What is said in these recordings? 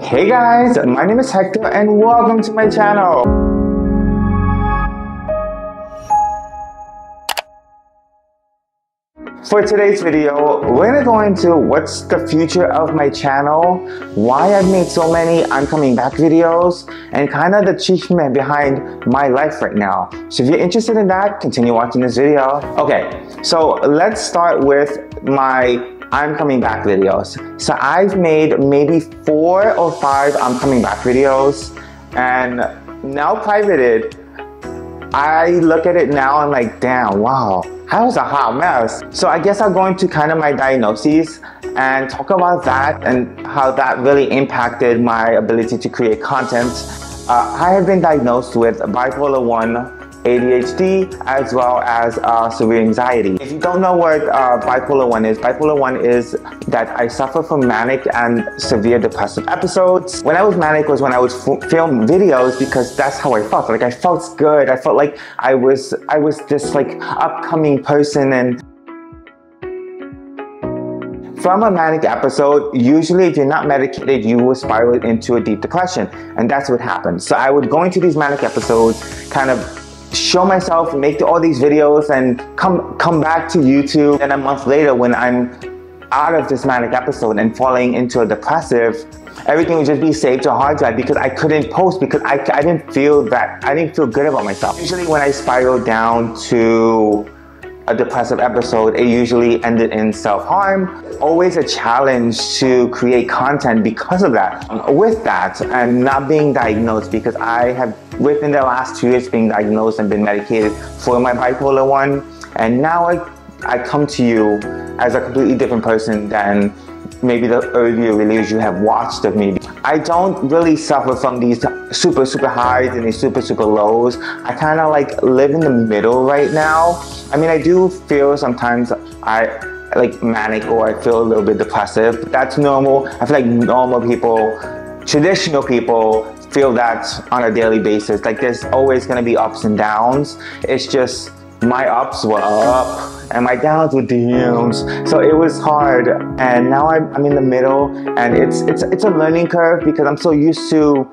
Hey guys, my name is Hector and welcome to my channel. For today's video, we're gonna go into what's the future of my channel, why I've made so many I'm coming back videos, and kind of the achievement behind my life right now. So if you're interested in that, continue watching this video. Okay, so let's start with my I'm coming back videos. So I've made maybe 4 or 5 I'm coming back videos, and now privated, I look at it now and like, damn, wow, that was a hot mess. So I guess I'll go into kind of my diagnoses and talk about that and how that really impacted my ability to create content. I have been diagnosed with bipolar 1, ADHD, as well as severe anxiety. If you don't know what bipolar 1 is that I suffer from manic and severe depressive episodes. When I was manic was when I would film videos because that's how I felt. Like I felt good. I felt like I was this like upcoming person. And from a manic episode, usually if you're not medicated, you will spiral into a deep depression, and that's what happened. So I would go into these manic episodes, kind of show myself, make all these videos, and come back to YouTube. And a month later, when I'm out of this manic episode and falling into a depressive, everything would just be saved to a hard drive because I couldn't post because I didn't feel good about myself. Usually when I spiraled down to a depressive episode, it usually ended in self-harm. Always a challenge to create content because of that. With that, and not being diagnosed, because I have, within the last 2 years, being diagnosed and been medicated for my bipolar 1, and now I come to you as a completely different person than maybe the earlier videos you have watched of me. I don't really suffer from these super highs and these super lows. I kind of like live in the middle right now. I mean, I do feel sometimes I like manic or I feel a little bit depressive, but that's normal. I feel like normal people, traditional people, feel that on a daily basis. Like there's always gonna be ups and downs. It's just my ups were up and my downs were downs, so it was hard. And now I'm in the middle, and it's a learning curve because I'm so used to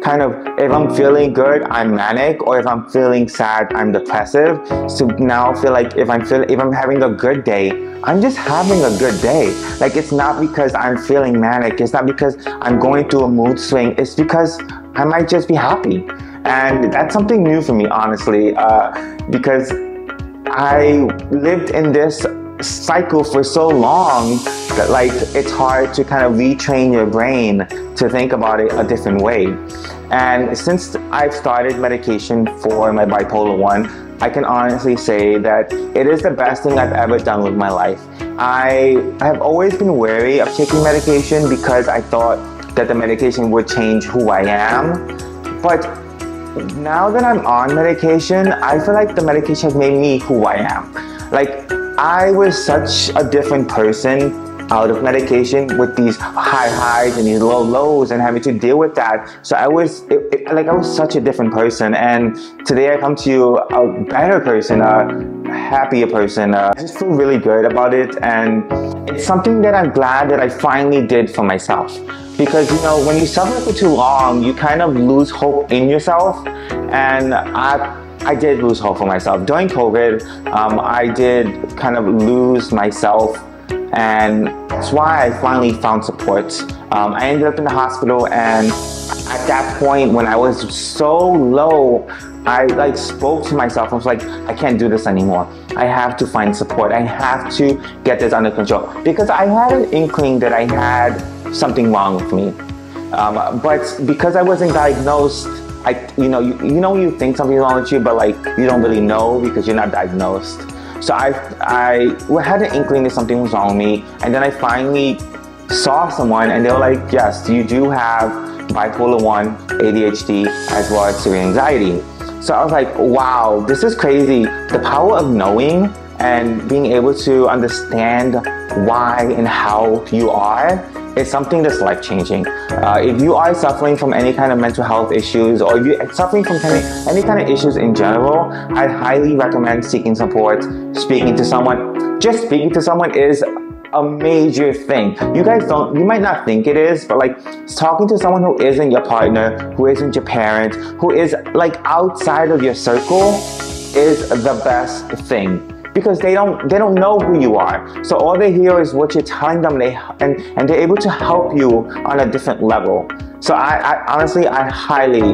kind of, if I'm feeling good, I'm manic, or if I'm feeling sad, I'm depressive. So now I feel like if I'm having a good day, I'm just having a good day. Like it's not because I'm feeling manic, it's not because I'm going through a mood swing, it's because I might just be happy. And that's something new for me, honestly, because I lived in this cycle for so long that like it's hard to kind of retrain your brain to think about it a different way. And since I've started medication for my bipolar 1, I can honestly say that it is the best thing I've ever done with my life. I have always been wary of taking medication because I thought that the medication would change who I am. But now that I'm on medication, I feel like the medication has made me who I am. Like I was such a different person out of medication with these high highs and these low lows and having to deal with that. So I was such a different person, and today I come to you a better person, a happier person. I just feel really good about it, and it's something that I'm glad that I finally did for myself. Because you know, when you suffer for too long, you kind of lose hope in yourself, and I did lose hope for myself. During COVID, I did kind of lose myself, and that's why I finally found support. I ended up in the hospital, and at that point when I was so low, I like spoke to myself. I was like, I can't do this anymore. I have to find support. I have to get this under control, because I had an inkling that I had something wrong with me. But because I wasn't diagnosed, you know when you think something's wrong with you, but like you don't really know because you're not diagnosed. So I had an inkling that something was wrong with me, and then I finally saw someone, and they were like, yes, you do have bipolar 1, ADHD, as well as severe anxiety. So I was like, wow, this is crazy. The power of knowing and being able to understand why and how you are is something that's life-changing. If you are suffering from any kind of mental health issues, or if you're suffering from any kind of issues in general, I highly recommend seeking support, speaking to someone. Just speaking to someone is a major thing. You might not think it is, but like talking to someone who isn't your partner, who isn't your parent, who is like outside of your circle is the best thing. Because they don't know who you are. So all they hear is what you're telling them, and they're able to help you on a different level. So I honestly, I highly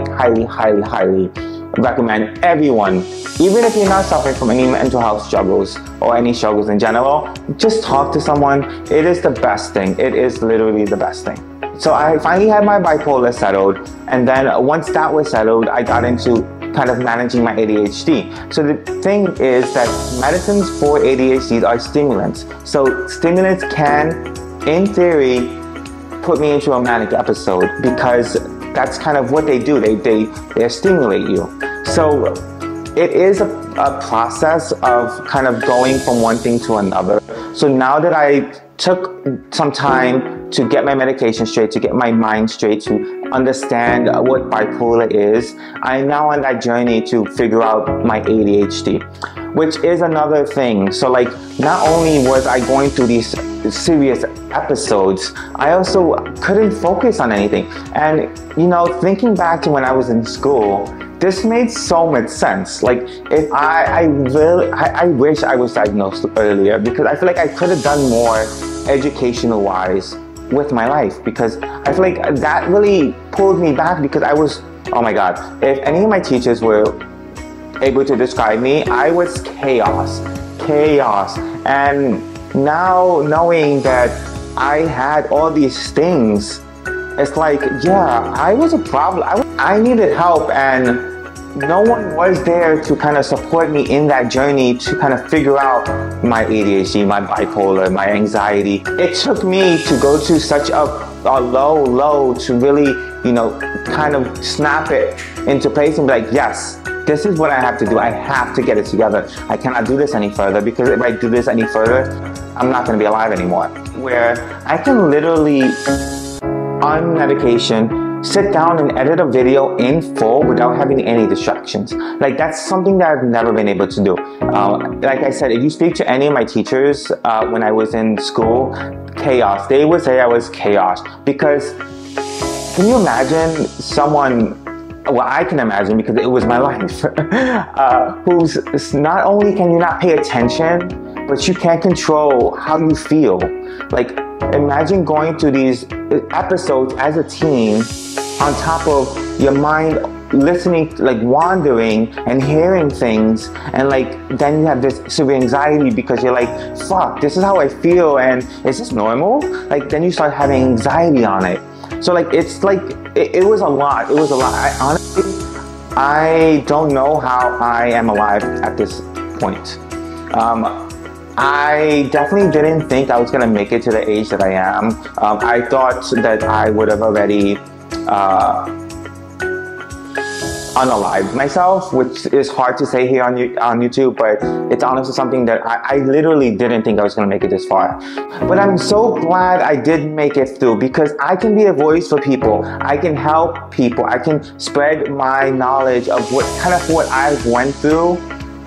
recommend everyone, even if you're not suffering from any mental health struggles or any struggles in general, just talk to someone. It is the best thing. It is literally the best thing. So I finally had my bipolar settled, and then once that was settled, I got into kind of managing my ADHD. So the thing is that medicines for ADHD are stimulants. So stimulants can, in theory, put me into a manic episode because that's kind of what they do. They stimulate you. So it is a process of kind of going from one thing to another. So now that I took some time to get my medication straight, to get my mind straight, to understand what bipolar is, I'm now on that journey to figure out my ADHD, which is another thing. So like, not only was I going through these serious episodes, I also couldn't focus on anything. And you know, thinking back to when I was in school, this made so much sense. Like, if I wish I was diagnosed earlier, because I feel like I could have done more educational wise with my life, because I feel like that really pulled me back, because I was, oh my God, if any of my teachers were able to describe me, I was chaos. And now knowing that I had all these things, it's like, yeah, I was a problem. I needed help, and no one was there to kind of support me in that journey to kind of figure out my ADHD, my bipolar, my anxiety. It took me to go to such a low to really, you know, kind of snap it into place and be like, yes, this is what I have to do. I have to get it together. I cannot do this any further, because if I do this any further, I'm not going to be alive anymore. Where I can literally, on medication, sit down and edit a video in full without having any distractions. Like, that's something that I've never been able to do. Like I said, if you speak to any of my teachers when I was in school, chaos. They would say I was chaos, because can you imagine someone, well, I can imagine because it was my life, who's not only can you not pay attention, but you can't control how you feel. Like, imagine going through these episodes as a teen, on top of your mind listening, like wandering and hearing things, and like then you have this severe anxiety because you're like, fuck, this is how I feel, and is this normal? Like, then you start having anxiety on it. So like, it's like, it was a lot. It was a lot. I honestly, I don't know how I am alive at this point. I definitely didn't think I was going to make it to the age that I am. I thought that I would have already unalived myself, which is hard to say here on YouTube, but it's honestly something that I literally didn't think I was going to make it this far. But I'm so glad I did make it through, because I can be a voice for people. I can help people. I can spread my knowledge of what I've went through,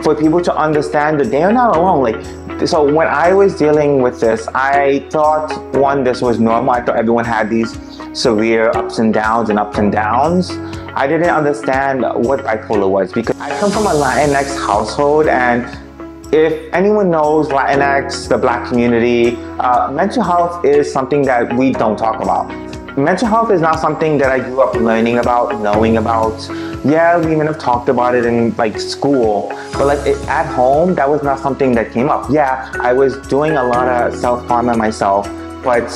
for people to understand that they are not alone. Like, so when I was dealing with this, I thought, one, this was normal. I thought everyone had these severe ups and downs. I didn't understand what bipolar was, because I come from a Latinx household, and if anyone knows Latinx, the Black community, mental health is something that we don't talk about. Mental health is not something that I grew up learning about, knowing about. Yeah, we even have talked about it in like school, but like at home, that was not something that came up. Yeah, I was doing a lot of self-harm on myself, but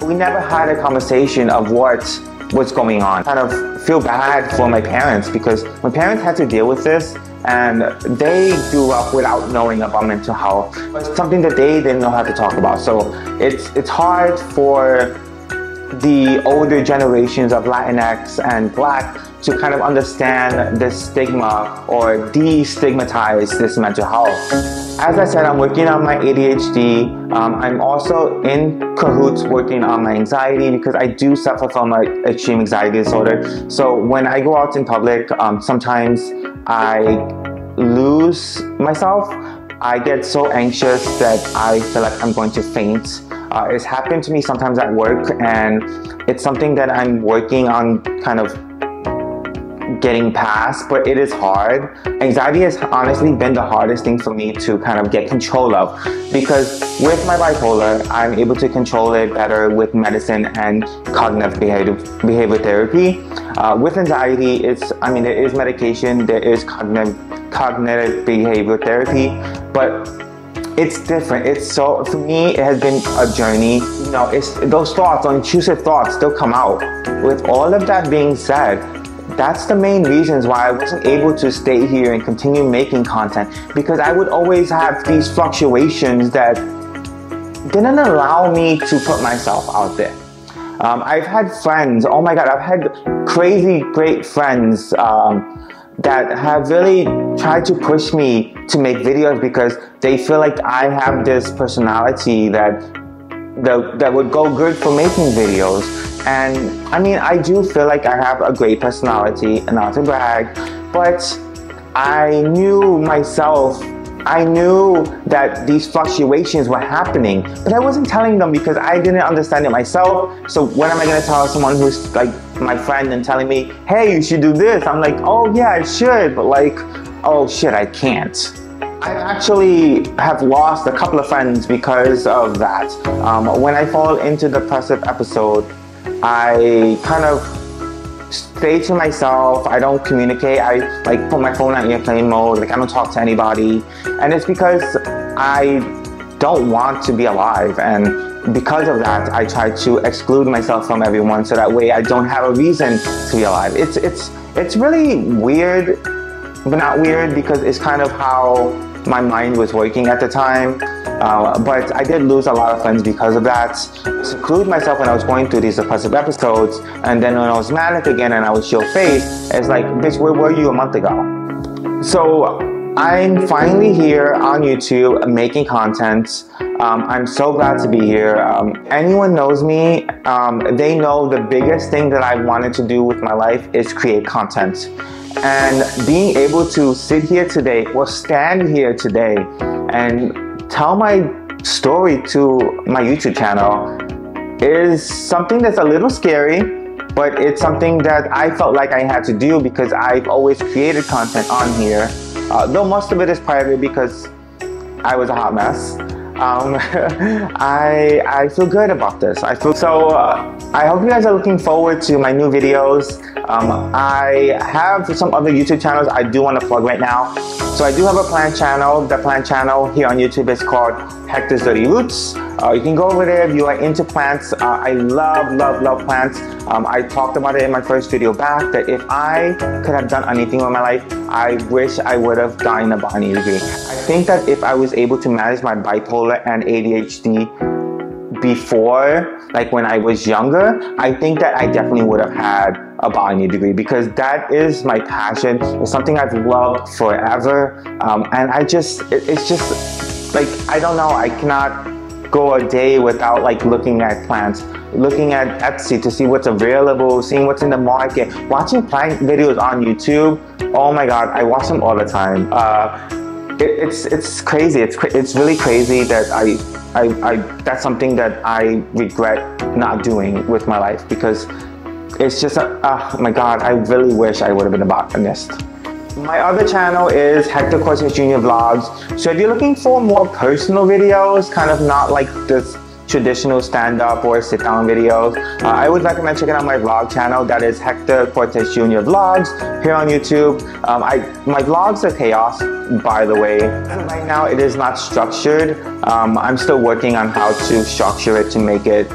we never had a conversation of what was going on. I kind of feel bad for my parents, because my parents had to deal with this, and they grew up without knowing about mental health. It's something that they didn't know how to talk about. So it's hard for the older generations of Latinx and Black to kind of understand this stigma or destigmatize this mental health. As I said, I'm working on my ADHD. I'm also in cahoots working on my anxiety, because I do suffer from an extreme anxiety disorder. So when I go out in public, sometimes I lose myself, I get so anxious that I feel like I'm going to faint. It's happened to me sometimes at work, and it's something that I'm working on kind of getting past, but it is hard. Anxiety has honestly been the hardest thing for me to kind of get control of, because with my bipolar, I'm able to control it better with medicine and cognitive behavior therapy. With anxiety, there is medication, there is cognitive behavior therapy, but it's different. For me, it has been a journey. You know, it's those thoughts, intrusive thoughts, they'll come out. With all of that being said, that's the main reasons why I wasn't able to stay here and continue making content, because I would always have these fluctuations that didn't allow me to put myself out there. I've had friends, oh my God, I've had crazy great friends that have really tried to push me to make videos because they feel like I have this personality that would go good for making videos. And I mean, I do feel like I have a great personality, not to brag, but I knew myself, I knew that these fluctuations were happening, but I wasn't telling them because I didn't understand it myself. So when am I going to tell someone who's like my friend and telling me, hey, you should do this? I'm like, oh yeah, I should, but like, oh shit, I can't. I actually have lost a couple of friends because of that. When I fall into depressive episode, I kind of stay to myself. I don't communicate. I like put my phone on airplane mode. Like I don't talk to anybody. And it's because I don't want to be alive. And because of that, I try to exclude myself from everyone so that way I don't have a reason to be alive. It's really weird, but not weird, because it's kind of how my mind was working at the time. But I did lose a lot of friends because of that. Seclude myself when I was going through these depressive episodes, and then when I was manic again and I would show face, it's like, bitch, where were you a month ago? So I'm finally here on YouTube making content. I'm so glad to be here. Anyone knows me, they know the biggest thing that I wanted to do with my life is create content. And being able to sit here today, or stand here today, and tell my story to my YouTube channel is something that's a little scary, but it's something that I felt like I had to do because I've always created content on here. Though most of it is private because I was a hot mess. I feel good about this. I hope you guys are looking forward to my new videos. I have some other YouTube channels I do want to plug right now. So I do have a plant channel. The plant channel here on YouTube is called Hector's Dirty Roots. You can go over there if you are into plants. I love plants. I talked about it in my first video back, that if I could have done anything with my life, I wish I would have gotten a botany degree. I think that if I was able to manage my bipolar and ADHD before, like when I was younger, I think that I definitely would have had a botany degree, because that is my passion. It's something I've loved forever. And it's just like, I don't know, I cannot go a day without like looking at plants, looking at Etsy to see what's available, seeing what's in the market, watching plant videos on YouTube. Oh my God, I watch them all the time. It's crazy. It's really crazy that that's something that I regret not doing with my life, because it's just, oh my God, I really wish I would have been a botanist. My other channel is Hector Cortes Jr. Vlogs. So if you're looking for more personal videos, kind of not like this traditional stand-up or sit-down videos, I would recommend checking out my vlog channel. That is Hector Cortes Jr. Vlogs here on YouTube. My vlogs are chaos, by the way. Right now it is not structured. I'm still working on how to structure it to make it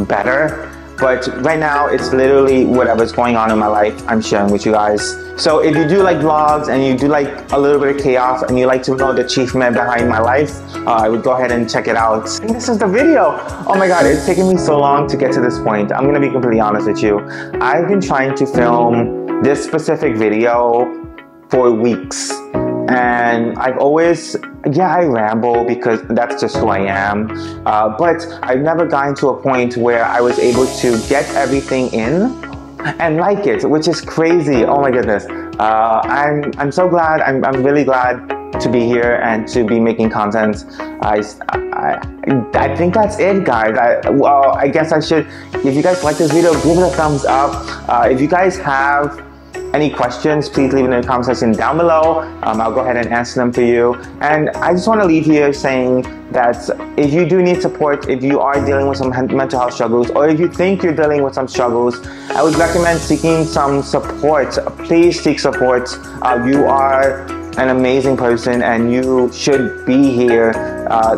better. But right now, it's literally whatever's going on in my life, I'm sharing with you guys. So if you do like vlogs and you do like a little bit of chaos and you like to know the chief man behind my life, I would go ahead and check it out. And this is the video. Oh my God, it's taken me so long to get to this point. I'm gonna be completely honest with you. I've been trying to film this specific video for weeks. And I've always, I ramble because that's just who I am. But I've never gotten to a point where I was able to get everything in and like it, which is crazy. Oh my goodness. I'm so glad. I'm really glad to be here and to be making content. I think that's it, guys. I guess I should, if you guys like this video, give it a thumbs up. If you guys have any questions, please leave it in the comment section down below. I'll go ahead and answer them for you. And I just want to leave here saying that if you do need support, if you are dealing with some mental health struggles, or if you think you're dealing with some struggles, I would recommend seeking some support. Please seek support. You are an amazing person, and you should be here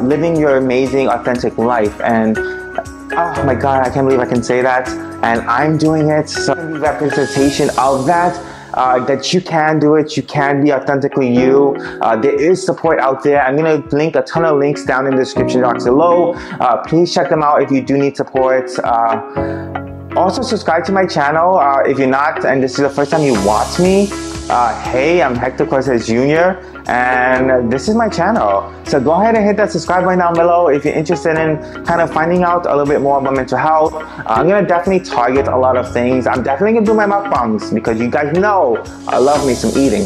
living your amazing, authentic life. And oh my God, I can't believe I can say that. And I'm doing it. So the representation of that, that you can do it. You can be authentically you. There is support out there. I'm going to link a ton of links down in the description box below. Please check them out if you do need support. Also, subscribe to my channel if you're not, and this is the first time you watch me. Hey, I'm Hector Cortes Jr. and this is my channel. So go ahead and hit that subscribe button down below if you're interested in kind of finding out a little bit more about mental health. I'm going to definitely target a lot of things. I'm definitely going to do my mukbangs because you guys know I love me some eating.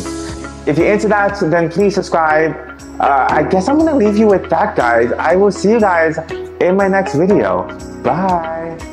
If you're into that, then please subscribe. I guess I'm going to leave you with that, guys. I will see you guys in my next video. Bye.